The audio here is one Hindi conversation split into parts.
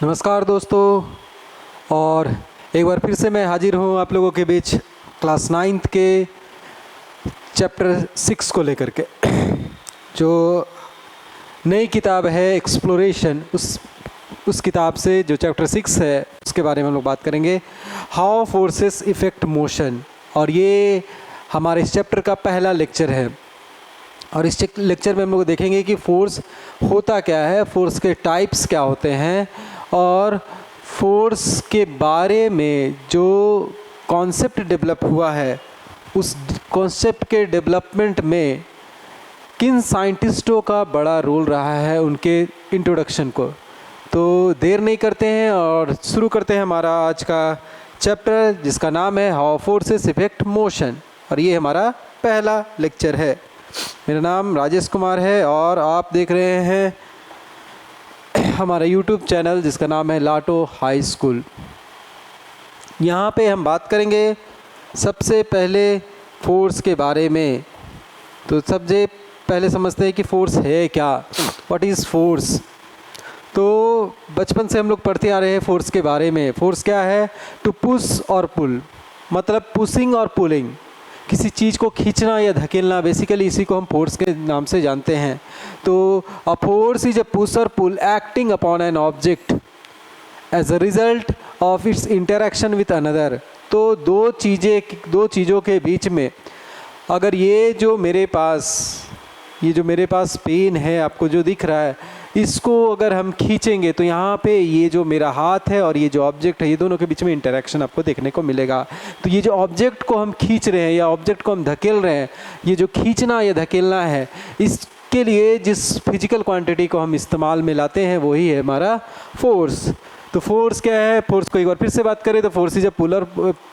नमस्कार दोस्तों, और एक बार फिर से मैं हाजिर हूँ आप लोगों के बीच क्लास 9th के चैप्टर 6 को लेकर के। जो नई किताब है एक्सप्लोरेशन, उस किताब से जो चैप्टर 6 है उसके बारे में हम लोग बात करेंगे, हाउ फोर्सेस इफेक्ट मोशन। और ये हमारे इस चैप्टर का पहला लेक्चर है। और इस लेक्चर में हम लोग देखेंगे कि फोर्स होता क्या है, फोर्स के टाइप्स क्या होते हैं, और फोर्स के बारे में जो कॉन्सेप्ट डेवलप हुआ है उस कॉन्सेप्ट के डेवलपमेंट में किन साइंटिस्टों का बड़ा रोल रहा है उनके इंट्रोडक्शन को। तो देर नहीं करते हैं और शुरू करते हैं हमारा आज का चैप्टर, जिसका नाम है हाउ फोर्सेस इफेक्ट मोशन। और ये हमारा पहला लेक्चर है। मेरा नाम राजेश कुमार है और आप देख रहे हैं हमारा YouTube चैनल जिसका नाम है लाटो हाई स्कूल। यहाँ पे हम बात करेंगे सबसे पहले फोर्स के बारे में। तो सबसे पहले समझते हैं कि फोर्स है क्या, व्हाट इज़ फोर्स। तो बचपन से हम लोग पढ़ते आ रहे हैं फोर्स के बारे में। फोर्स क्या है? टू पुश और पुल, मतलब पुशिंग और पुलिंग, किसी चीज़ को खींचना या धकेलना, बेसिकली इसी को हम फोर्स के नाम से जानते हैं। तो a force is a push और pull acting upon an object as a result of its interaction with another. तो दो चीज़ों के बीच में अगर ये जो मेरे पास पेन है, आपको जो दिख रहा है, इसको अगर हम खींचेंगे तो यहाँ पे ये जो मेरा हाथ है और ये जो ऑब्जेक्ट है, ये दोनों के बीच में इंटरेक्शन आपको देखने को मिलेगा। तो ये जो ऑब्जेक्ट को हम खींच रहे हैं या ऑब्जेक्ट को हम धकेल रहे हैं, ये जो खींचना या धकेलना है, इसके लिए जिस फिजिकल क्वांटिटी को हम इस्तेमाल में लाते हैं वही है हमारा फोर्स। तो फोर्स क्या है? फोर्स को एक बार फिर से बात करें तो फोर्स इज अ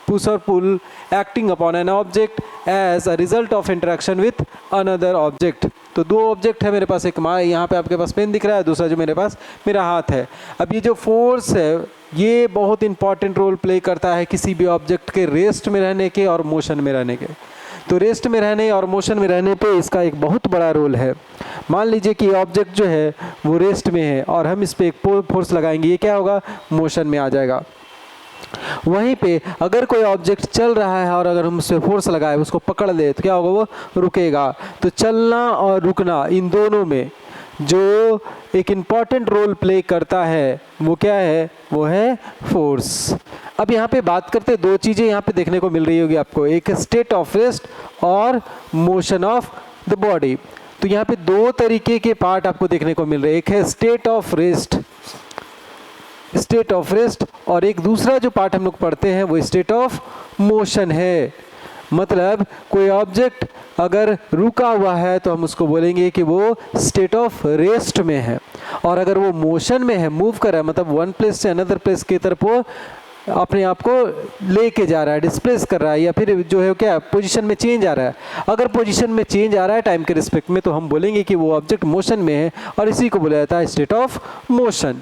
पुश और pull acting upon an object as a result of interaction with another object. तो दो ऑब्जेक्ट है मेरे पास, एक यहाँ पे आपके पास पेन दिख रहा है, दूसरा जो मेरे पास मेरा हाथ है। अब ये जो फोर्स है ये बहुत इंपॉर्टेंट रोल प्ले करता है किसी भी ऑब्जेक्ट के रेस्ट में रहने के और मोशन में रहने के। तो रेस्ट में रहने और मोशन में रहने पे इसका एक बहुत बड़ा रोल है। मान लीजिए कि ऑब्जेक्ट जो है वो रेस्ट में है और हम इस पर एक फोर्स लगाएंगे, ये क्या होगा? मोशन में आ जाएगा। वहीं पे अगर कोई ऑब्जेक्ट चल रहा है और अगर हम उस पर फोर्स लगाए, उसको पकड़ ले, तो क्या होगा? वो रुकेगा। तो चलना और रुकना, इन दोनों में जो एक इम्पॉर्टेंट रोल प्ले करता है वो क्या है? वो है फोर्स। अब यहाँ पे बात करते, दो चीज़ें यहाँ पे देखने को मिल रही होगी आपको, एक स्टेट ऑफ रेस्ट और मोशन ऑफ द बॉडी। तो यहाँ पे दो तरीके के पार्ट आपको देखने को मिल रहे हैं, एक है स्टेट ऑफ रेस्ट और एक दूसरा जो पार्ट हम लोग पढ़ते हैं वो स्टेट ऑफ मोशन है। मतलब कोई ऑब्जेक्ट अगर रुका हुआ है तो हम उसको बोलेंगे कि वो स्टेट ऑफ रेस्ट में है, और अगर वो मोशन में है, मूव कर रहा है, मतलब वन प्लेस से अनदर प्लेस की तरफ वो अपने आप को लेके जा रहा है, डिस्प्लेस कर रहा है, या फिर जो है क्या पोजीशन में चेंज आ रहा है। अगर पोजीशन में चेंज आ रहा है टाइम के रिस्पेक्ट में तो हम बोलेंगे कि वो ऑब्जेक्ट मोशन में है, और इसी को बोला जाता है स्टेट ऑफ मोशन।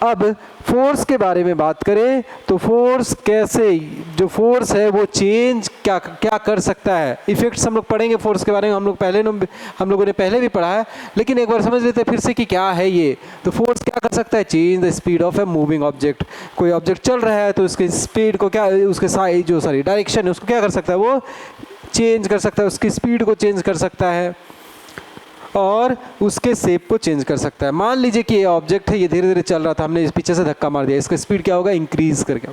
अब फोर्स के बारे में बात करें तो फोर्स कैसे, जो फोर्स है वो चेंज क्या कर सकता है, इफेक्ट्स हम लोग पढ़ेंगे फोर्स के बारे में। हम लोगों ने पहले भी पढ़ा है, लेकिन एक बार समझ लेते हैं फिर से कि क्या है ये। तो फोर्स क्या कर सकता है? Change the speed of a moving object. कोई ऑब्जेक्ट चल रहा है तो उसकी स्पीड को क्या, उसके डायरेक्शन है उसको क्या कर सकता है? वो चेंज कर सकता है, उसकी स्पीड को चेंज कर सकता है और उसके शेप को चेंज कर सकता है। मान लीजिए कि ये ऑब्जेक्ट है, ये धीरे धीरे चल रहा था, हमने इस पीछे से धक्का मार दिया, इसका स्पीड क्या होगा? इंक्रीज करके।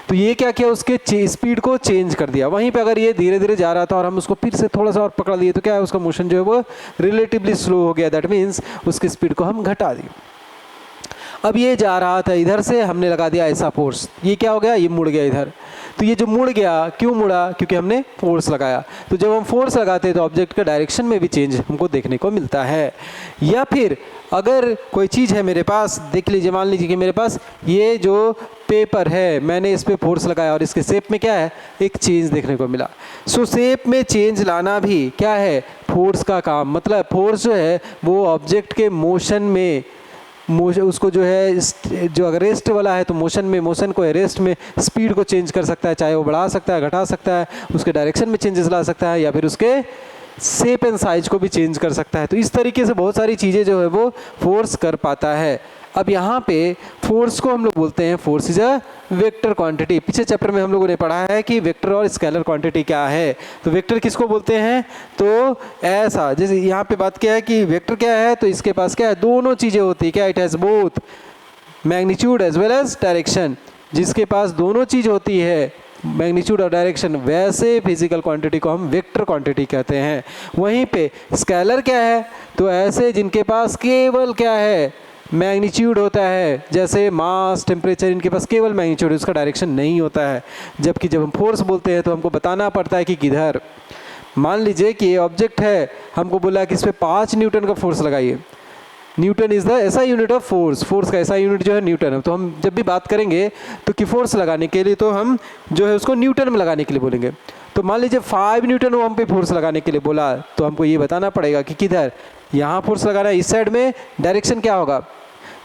तो ये क्या किया? उसके स्पीड को चेंज कर दिया। वहीं पे अगर ये धीरे धीरे जा रहा था और हम उसको फिर से थोड़ा सा और पकड़ लिए तो क्या है? उसका मोशन जो है वो रिलेटिवली स्लो हो गया, दैट मीन्स उसकी स्पीड को हम घटा दिए। अब ये जा रहा था इधर से, हमने लगा दिया ऐसा फोर्स, ये क्या हो गया? ये मुड़ गया इधर। तो ये जो मुड़ गया, क्यों मुड़ा? क्योंकि हमने फोर्स लगाया। तो जब हम फोर्स लगाते हैं तो ऑब्जेक्ट का डायरेक्शन में भी चेंज हमको देखने को मिलता है। या फिर अगर कोई चीज़ है मेरे पास, देख लीजिए, मान लीजिए कि मेरे पास ये जो पेपर है, मैंने इस पर फोर्स लगाया और इसके शेप में क्या है? एक चेंज देखने को मिला। सो शेप में चेंज लाना भी क्या है? फोर्स का काम। मतलब फोर्स जो है वो ऑब्जेक्ट के मोशन में उसको जो है, जो अगर रेस्ट वाला है तो मोशन को रेस्ट में स्पीड को चेंज कर सकता है, चाहे वो बढ़ा सकता है, घटा सकता है, उसके डायरेक्शन में चेंजेस ला सकता है, या फिर उसके शेप एंड साइज को भी चेंज कर सकता है। तो इस तरीके से बहुत सारी चीज़ें जो है वो फोर्स कर पाता है। अब यहाँ पे फोर्स को हम लोग बोलते हैं force is a vector quantity. पिछले चैप्टर में हम लोगों ने पढ़ा है कि वेक्टर और स्केलर क्वांटिटी क्या है। तो वेक्टर किसको बोलते हैं, तो ऐसा जैसे यहाँ पे बात किया है कि वेक्टर क्या है, तो इसके पास क्या है, दोनों चीज़ें होती है, क्या, it has both magnitude as well as direction. जिसके पास दोनों चीज़ होती है, मैग्नीट्यूड और डायरेक्शन, वैसे फिजिकल क्वांटिटी को हम वेक्टर क्वांटिटी कहते हैं। वहीं पे स्केलर क्या है, तो ऐसे जिनके पास केवल क्या है, मैग्नीट्यूड होता है, जैसे मास, टेम्परेचर, इनके पास केवल मैग्नीट्यूड, उसका डायरेक्शन नहीं होता है। जबकि जब हम फोर्स बोलते हैं तो हमको बताना पड़ता है कि किधर। मान लीजिए कि ये ऑब्जेक्ट है, हमको बोला कि इस पर 5 न्यूटन का फोर्स लगाइए। न्यूटन इज़ द ऐसा यूनिट ऑफ फोर्स, फोर्स का ऐसा यूनिट जो है न्यूटन है। तो हम जब भी बात करेंगे तो कि फोर्स लगाने के लिए तो हम जो है उसको न्यूटन में लगाने के लिए बोलेंगे। तो मान लीजिए 5 न्यूटन वो हम पे फोर्स लगाने के लिए बोला, तो हमको ये बताना पड़ेगा कि किधर, यहाँ फोर्स लगाना है, इस साइड में, डायरेक्शन क्या होगा,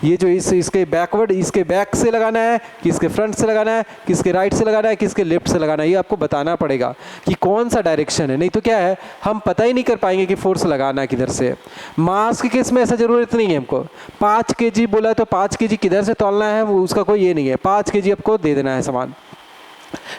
ये जो इसके बैकवर्ड, इसके बैक से लगाना है, किसके फ्रंट से लगाना है, किसके राइट से लगाना है, किसके लेफ्ट से लगाना है, ये आपको बताना पड़ेगा कि कौन सा डायरेक्शन है। नहीं तो क्या है, हम पता ही नहीं कर पाएंगे कि फोर्स लगाना है किधर से। मास के केस में ऐसा ज़रूरत नहीं है हमको। 5 kg बोला तो 5 kg किधर से तोलना है, वो उसका कोई ये नहीं है, 5 kg आपको दे देना है सामान।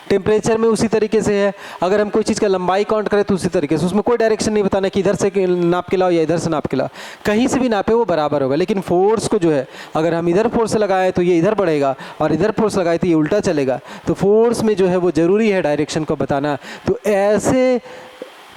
टेम्परेचर में उसी तरीके से है, अगर हम कोई चीज़ का लंबाई काउंट करें तो उसी तरीके से, उसमें कोई डायरेक्शन नहीं बताना कि इधर से नाप के लाओ या इधर से नाप के लाओ, कहीं से भी नापे वो बराबर होगा। लेकिन फोर्स को जो है, अगर हम इधर फोर्स लगाएं तो ये इधर बढ़ेगा, और इधर फोर्स लगाए तो ये उल्टा चलेगा। तो फोर्स में जो है वो ज़रूरी है डायरेक्शन को बताना। तो ऐसे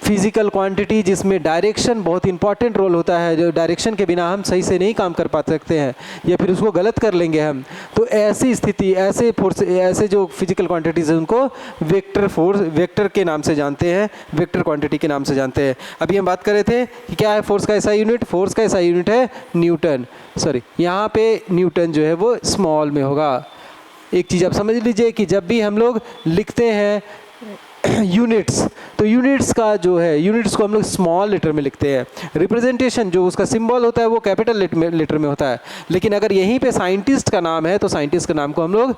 फिजिकल क्वांटिटी जिसमें डायरेक्शन बहुत इंपॉर्टेंट रोल होता है, जो डायरेक्शन के बिना हम सही से नहीं काम कर पा सकते हैं या फिर उसको गलत कर लेंगे हम, तो ऐसी स्थिति, ऐसे फोर्स, ऐसे जो फिजिकल क्वांटिटीज हैं उनको वेक्टर फोर्स, वेक्टर के नाम से जानते हैं, वेक्टर क्वांटिटी के नाम से जानते हैं। अभी हम बात कर रहे थे कि क्या है फोर्स का ऐसा यूनिट, फोर्स का ऐसा यूनिट है न्यूटन। सॉरी, यहाँ पे न्यूटन जो है वो स्मॉल में होगा। एक चीज़ आप समझ लीजिए कि जब भी हम लोग लिखते हैं यूनिट्स, तो यूनिट्स का जो है, यूनिट्स को हम लोग स्मॉल लेटर में लिखते हैं। रिप्रेजेंटेशन जो उसका सिंबल होता है वो कैपिटल लेटर में होता है। लेकिन अगर यहीं पे साइंटिस्ट का नाम है तो साइंटिस्ट का नाम को हम लोग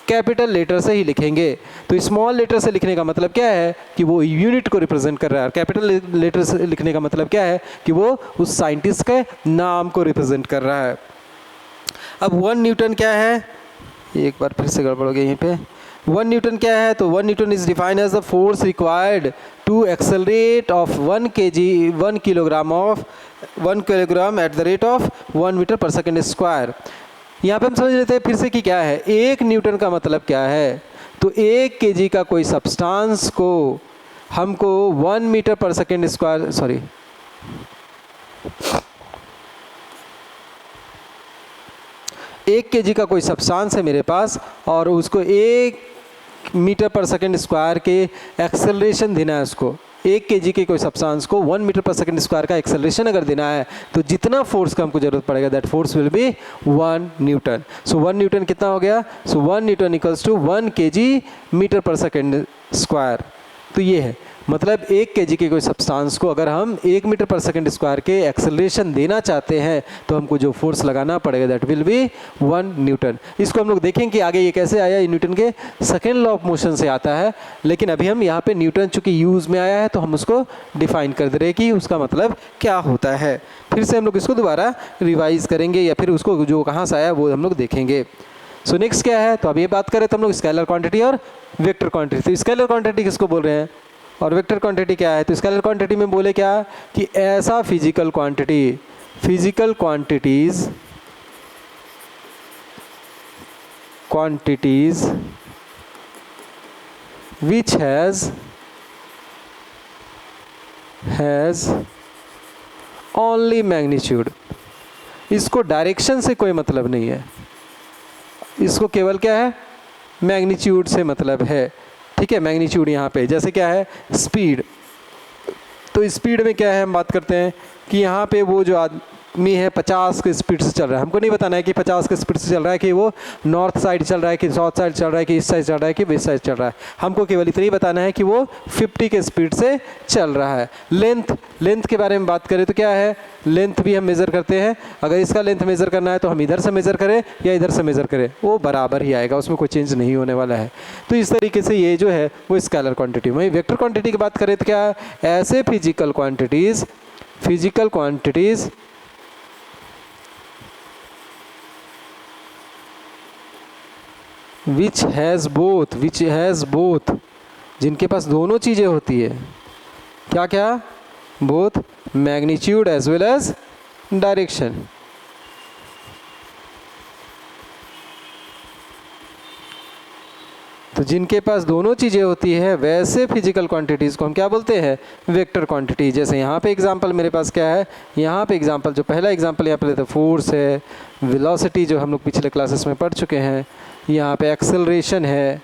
कैपिटल लेटर से ही लिखेंगे। तो स्मॉल लेटर से लिखने का मतलब क्या है कि वो यूनिट को रिप्रेजेंट कर रहा है, और कैपिटल लेटर से लिखने का मतलब क्या है कि वो उस साइंटिस्ट के नाम को रिप्रेजेंट कर रहा है। अब 1 न्यूटन क्या है, एक बार फिर से गड़बड़ हो गई यहीं पे। 1 न्यूटन क्या है, तो 1 newton is defined as the force required to accelerate of 1 kilogram at the rate of 1 metre per second square. यहाँ पे हम समझ लेते हैं फिर से कि क्या है 1 न्यूटन का मतलब क्या है। तो 1 kg का कोई सब्सटेंस को हमको 1 metre per second square, sorry 1 kg का कोई सब्सटेंस है मेरे पास, और उसको 1 मीटर पर सेकेंड स्क्वायर के एक्सेलरेशन देना है। उसको 1 kg के कोई सब्सटेंस को 1 मीटर पर सेकेंड स्क्वायर का एक्सेलरेशन अगर देना है, तो जितना फोर्स का हमको जरूरत पड़ेगा that force will be 1 newton. So 1 newton कितना हो गया, so 1 newton equals to 1 kg metre per second square. तो ये है मतलब 1 kg के कोई सब्सटेंस को अगर हम 1 मीटर पर सेकेंड स्क्वायर के एक्सेलरेशन देना चाहते हैं तो हमको जो फोर्स लगाना पड़ेगा दैट विल बी 1 न्यूटन। इसको हम लोग देखेंगे कि आगे ये कैसे आया, ये न्यूटन के सेकेंड लॉ ऑफ मोशन से आता है। लेकिन अभी हम यहाँ पे न्यूटन चूंकि यूज़ में आया है तो हम उसको डिफाइन कर दे रहे हैं कि उसका मतलब क्या होता है। फिर से हम लोग इसको दोबारा रिवाइज करेंगे या फिर उसको जो कहाँ से आया वो हम लोग देखेंगे। सो नेक्स्ट क्या है, तो अब ये बात करें तो हम लोग स्केलर क्वांटिटी और वेक्टर क्वांटिटी। तो स्केलर क्वांटिटी किसको बोल रहे हैं और वेक्टर क्वांटिटी क्या है, तो स्केलर क्वांटिटी में बोले क्या कि ऐसा physical quantity, physical quantities which has only magnitude. इसको डायरेक्शन से कोई मतलब नहीं है, इसको केवल क्या है मैग्नीट्यूड से मतलब है। ठीक है, मैग्नीट्यूड यहाँ पे जैसे क्या है स्पीड, तो स्पीड में क्या है हम बात करते हैं कि यहाँ पे वो जो आदमी है 50 के स्पीड से चल रहा है, हमको नहीं बताना है कि 50 के स्पीड से चल रहा है कि वो नॉर्थ साइड चल रहा है कि साउथ साइड चल रहा है कि ईस्ट साइड चल रहा है कि वेस्ट साइड चल रहा है। हमको केवल इतना ही बताना है कि वो 50 के स्पीड से चल रहा है। लेंथ के बारे में बात करें तो क्या है, लेंथ भी हम मेज़र करते हैं। अगर इसका लेंथ मेज़र करना है तो हम इधर से मेज़र करें या इधर से मेज़र करें वो बराबर ही आएगा, उसमें कोई चेंज नहीं होने वाला है। तो इस तरीके से ये जो है वो स्केलर क्वांटिटी। वहीं वेक्टर क्वांटिटी की बात करें तो क्या है, ऐसे physical quantities which has both, जिनके पास दोनों चीज़ें होती है। क्या क्या? Both magnitude as well as direction. तो जिनके पास दोनों चीज़ें होती है वैसे फिजिकल क्वांटिटीज़ को हम क्या बोलते हैं? Vector quantity. जैसे यहाँ पे एग्जांपल मेरे पास क्या है, यहाँ पे एग्जांपल, जो पहला एग्जांपल यहाँ पे लेते हैं फोर्स है, वेलोसिटी जो हम लोग पिछले क्लासेस में पढ़ चुके हैं, यहाँ पे एक्सेलरेशन है।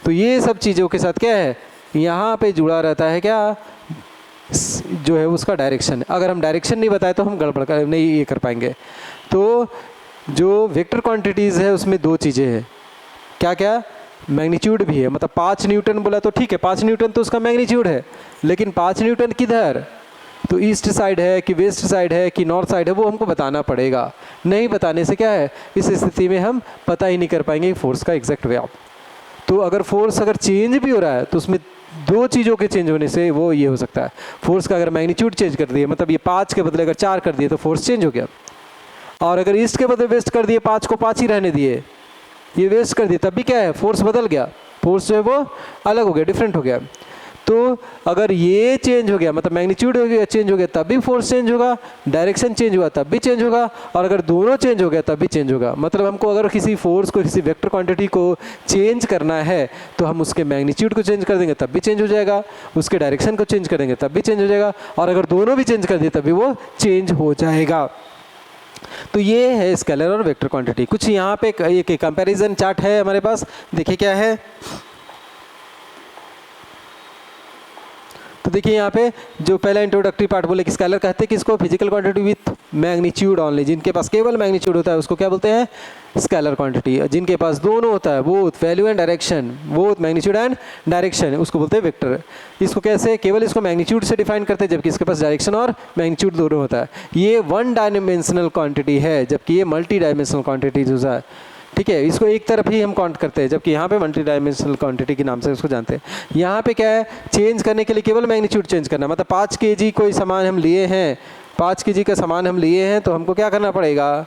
तो ये सब चीज़ों के साथ क्या है, यहाँ पे जुड़ा रहता है क्या, जो है उसका डायरेक्शन। अगर हम डायरेक्शन नहीं बताए तो हम गड़बड़ कर नहीं ये कर पाएंगे। तो जो वेक्टर क्वांटिटीज़ है उसमें दो चीज़ें हैं, क्या क्या? मैग्नीट्यूड भी है। मतलब 5 न्यूटन बोला तो ठीक है, 5 न्यूटन तो उसका मैग्नीट्यूड है, लेकिन 5 न्यूटन किधर, तो ईस्ट साइड है कि वेस्ट साइड है कि नॉर्थ साइड है, वो हमको बताना पड़ेगा। नहीं बताने से क्या है, इस स्थिति में हम पता ही नहीं कर पाएंगे फोर्स का एग्जैक्ट वैल्यू। तो अगर फोर्स अगर चेंज भी हो रहा है तो उसमें दो चीज़ों के चेंज होने से वो ये हो सकता है। फोर्स का अगर मैग्नीट्यूड चेंज कर दिए, मतलब ये 5 के बदले अगर 4 कर दिए तो फोर्स चेंज हो गया, और अगर ईस्ट के बदले वेस्ट कर दिए, 5 को 5 ही रहने दिए, ये वेस्ट कर दिए, तब भी क्या है, फोर्स बदल गया, फोर्स जो है वो अलग हो गया, डिफरेंट हो गया। तो अगर ये चेंज हो गया, मतलब मैग्नीट्यूड हो गया चेंज हो गया, तब भी फोर्स चेंज होगा, डायरेक्शन चेंज हुआ तब भी चेंज होगा, और अगर दोनों चेंज हो गया तब भी चेंज होगा। मतलब हमको अगर किसी फोर्स को, किसी वेक्टर क्वांटिटी को चेंज करना है तो हम उसके मैग्नीट्यूड को चेंज कर देंगे तब भी चेंज हो जाएगा, उसके डायरेक्शन को चेंज करेंगे तब भी चेंज हो जाएगा, और अगर दोनों भी चेंज कर दिए तब भी वो चेंज हो जाएगा। तो ये है स्केलर और वेक्टर क्वांटिटी। कुछ यहाँ पे एक कंपैरिजन चार्ट है हमारे पास, देखिए क्या है। तो देखिए यहाँ पे जो पहला इंट्रोडक्टरी पार्ट बोले कि स्केलर कहते हैं किसको, physical quantity with magnitude only, जिनके पास केवल मैग्नीट्यूड होता है उसको क्या बोलते हैं, स्केलर क्वांटिटी। जिनके पास दोनों होता है, both value and direction, both magnitude and direction, उसको बोलते हैं वेक्टर। इसको कैसे, केवल इसको मैग्नीट्यूड से डिफाइन करते हैं, जबकि इसके पास डायरेक्शन और मैग्नीट्यूड दोनों होता है। ये वन डायमेंशनल क्वांटिटी है, जबकि ये मल्टी डायमेंशनल क्वांटिटीज होता है। ठीक है, इसको एक तरफ ही हम काउंट करते हैं, जबकि यहाँ पे मल्टी डायमेंशनल क्वांटिटी के नाम से उसको जानते हैं। यहाँ पे क्या है, चेंज करने के लिए केवल मैग्नीट्यूड चेंज करना, मतलब 5 kg कोई सामान हम लिए हैं, 5 kg का सामान हम लिए हैं, तो हमको क्या करना पड़ेगा,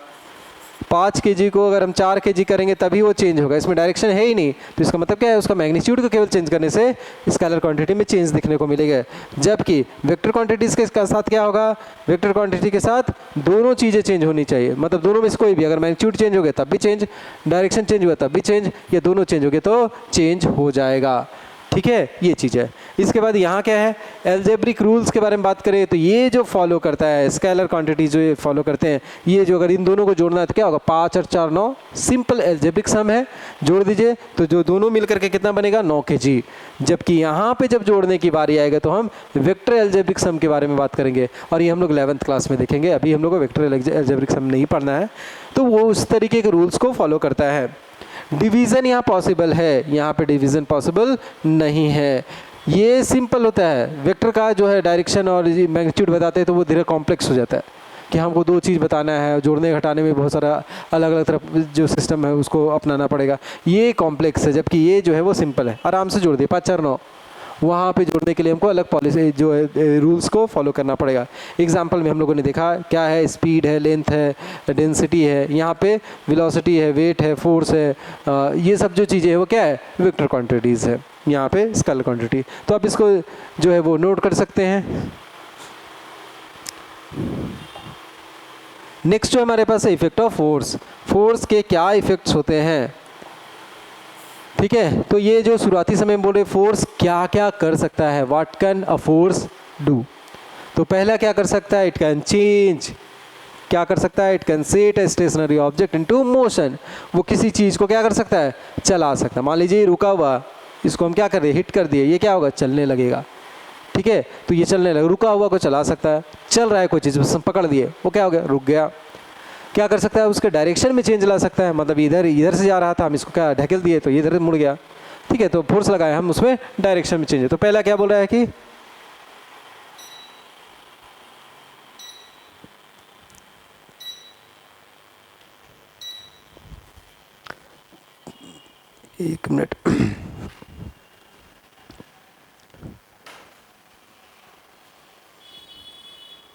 5 kg को अगर हम 4 kg करेंगे तभी वो चेंज होगा, इसमें डायरेक्शन है ही नहीं। तो इसका मतलब क्या है, उसका मैग्नीट्यूड को केवल चेंज करने से स्केलर क्वांटिटी में चेंज दिखने को मिलेगा। जबकि वेक्टर क्वांटिटीज़ के साथ क्या होगा, वेक्टर क्वांटिटी के साथ दोनों चीज़ें चेंज होनी चाहिए, मतलब दोनों में से कोई भी, अगर मैग्नीट्यूड चेंज हो गया तब भी चेंज, डायरेक्शन चेंज हुआ तब भी चेंज, या दोनों चेंज हो गए तो चेंज हो जाएगा। ठीक है, ये चीज़ है। इसके बाद यहाँ क्या है, एल्जेब्रिक रूल्स के बारे में बात करें तो ये जो फॉलो करता है स्केलर क्वांटिटी, जो ये फॉलो करते हैं, ये जो अगर इन दोनों को जोड़ना है तो क्या होगा, 5 और 4 9, सिंपल एल्जेब्रिक सम है, जोड़ दीजिए तो जो दोनों मिलकर के कितना बनेगा, 9 kg। जबकि यहाँ पे जब जोड़ने की बारी आएगा तो हम वेक्टर एल्जेब्रिक सम के बारे में बात करेंगे, और ये हम लोग 11th क्लास में देखेंगे, अभी हम लोग को वेक्टर एल्जेब्रिक सम नहीं पढ़ना है। तो वो उस तरीके के रूल्स को फॉलो करता है। डिवीज़न यहाँ पॉसिबल है, यहाँ पे डिवीज़न पॉसिबल नहीं है। ये सिंपल होता है, वेक्टर का जो है डायरेक्शन और मैग्नीट्यूड बताते हैं तो वो धीरे कॉम्प्लेक्स हो जाता है कि हमको दो चीज़ बताना है, जोड़ने घटाने में बहुत सारा अलग अलग तरफ जो सिस्टम है उसको अपनाना पड़ेगा, ये कॉम्प्लेक्स है। जबकि ये जो है वो सिंपल है, आराम से जोड़ दिए 5 4 9, वहाँ पे जोड़ने के लिए हमको अलग पॉलिसी जो है रूल्स को फॉलो करना पड़ेगा। एग्जाम्पल में हम लोगों ने देखा क्या है, स्पीड है, लेंथ है, डेंसिटी है, यहाँ पे वेलोसिटी है, वेट है, फोर्स है, ये सब जो चीज़ें हैं वो क्या है, वेक्टर क्वांटिटीज़ है, यहाँ पे स्केलर क्वांटिटी। तो आप इसको जो है वो नोट कर सकते हैं। नेक्स्ट जो हमारे पास है इफेक्ट ऑफ फोर्स, फोर्स के क्या इफेक्ट्स होते हैं। ठीक है, तो ये जो शुरुआती समय में बोल रहे फोर्स क्या क्या कर सकता है, what can a force do. तो पहला क्या कर सकता है, इट कैन चेंज, क्या कर सकता है, it can set a stationary object into motion, वो किसी चीज़ को क्या कर सकता है, चला सकता है। मान लीजिए रुका हुआ, इसको हम क्या कर रहे हैं, हिट कर दिए, ये क्या होगा, चलने लगेगा। ठीक है, तो ये चलने लगा, रुका हुआ को चला सकता है, चल रहा है कोई चीज़ बस पकड़ दिए, वो क्या हो गया, रुक गया। क्या कर सकता है, उसके डायरेक्शन में चेंज ला सकता है, मतलब इधर से जा रहा था, हम इसको क्या ढकेल दिए तो ये इधर मुड़ गया। ठीक है, तो फोर्स लगाए हम, उसमें डायरेक्शन में चेंज है। तो पहला क्या बोल रहा है कि एक मिनट